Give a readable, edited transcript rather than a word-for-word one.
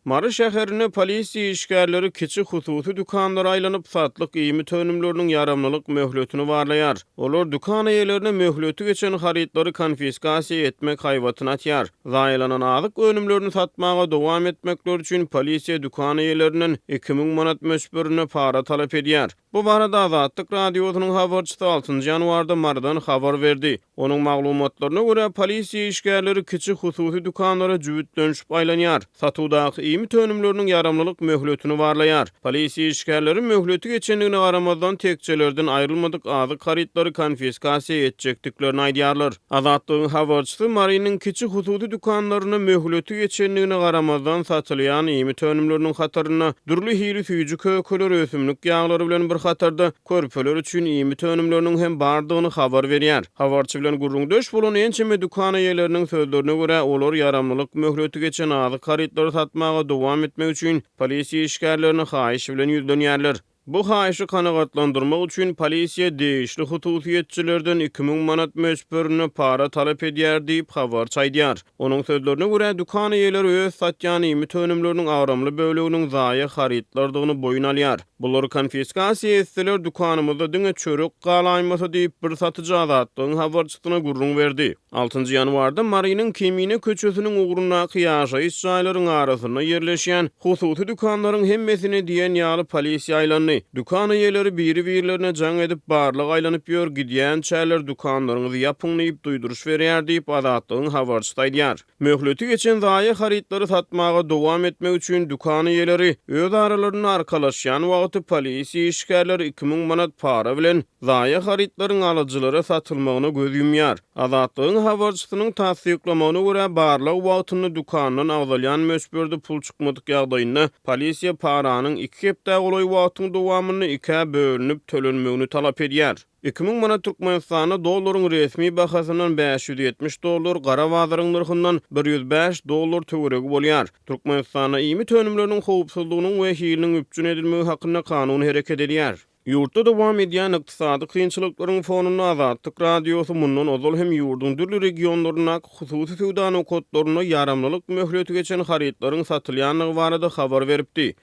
Mary şäherine polisiýa işgärleri kiçi hususy dukanlara aýlanyp satlyk iými tönümleriniň yaramlylyk möhletini barlaýar. Olar dukan eýlerine möhleti geçen harytlary konfiskasiýa etmek haýwatyna atýar. Zaýlanan azyk önümlerini satmaga dowam etmekler üçin polisiýa dukan eýlerinden 2000 manat möşberini para talap edýär. Bu barada Azatlyk radiosynyň habarçysy 6 ýanwarda Mardan habar berdi. Onuň maglumatlaryna görä polisiýa işgärleri kiçi hususy dukanlara jübüt dönüşip aýlanýar. Satuwdaky iými tönümleriniň yaramlylyk möhletini barlaýar. Polisiýa işgärleri möhleti geçenligine garamazdan tekçelerden aýrylmadyk azyk harytlary konfiskasiýa etjekdiklerini aýdýarlar. Azatlygyň habarçysy Marynyň kiçi hususy dukanlaryna möhleti geçenligine garamazdan satylýan iými tönümleriniň hataryna durly hili süýjü kökeler ösümlik ýağlary bilen bir hatarda körpeler üçin iými tönümleriniň hem bardygyny habar berýär. Habarçy bilen gurrundaş bolan ençeme dukan eýleriniň sözlerine görä olar yaramlylyk möhleti geçen azyk harytlary satmaga dowam etmek üçin polisiýa işgärlerini haýyş bilen ýüzlenýärler. Bu haýyşy kanagatlandyrmak üçin polisiýa deýişli hususiýetçilerden 2000 manat möşberini para talap edýär diýip habar çaýdýar. Onuň sözlerine görä dukan eýleri öz satýan iými tönümleriniň agramly böleginiň zaýy harytlardygyny boyun alýar. Bular konfiskasiýa etseler dukanymyzda diňe çörek galaýmasa diýip bir satyjy Azatlygyň habarçysyna gurrun berdi. 6 ýanwarda Marynyň Kemine köçesiniň ugruna ýaşaýyş jaýlarynyň arasyna ýerleşýän hususy dukanlaryň hemmesini diýen ýaly polisiýa aýlandy. Dukan eýleri biri-birilerine jaň edip barlyk aýlanyp ýör gidýän çäler dukanlaryňyzy ýapyňlaýyp duýduruş berýär diýip Azatlygyň habarçysy aýdýar. Möhleti geçen zaýy harytlary satmaga dowam etmek üçin dukan eýleri öz aralaryny arkalaşýan wagty polisiýa işgärleri 2000 manat para bilen zaýy harytlaryň alyjylara satylmagyna göz ýumýar. Azatlygyň habarçysynyň tasdiklamagyna görä barlyk wagtyny dukandan agdalýan möşberde pul çykmadyk ýagdaýynda polisiýa paranyň 2 hepde golay wagtyň dowamyny 2 bölünip tölenmegini talap edýär. 2000 manat Türkmenistana dollaryň resmi bahasyndan $570, gara bazaryň narhyndan $105 töweregi bolýar. Türkmenistana iými tönümleriniň howpsuzlygynyň we hiliniň üpjün edilmegi hakynda kanun hereket edýär. Ýurtda dowam edýän ykdysady kynçylyklaryň fonuna Azatlyk radiosy mundan ozal hem ýurdun dürli regionlaryna hususy sowda nokotlaryna yaramlylyk möhleti geçen harytlaryň satylýanlygy barada habar beripdi.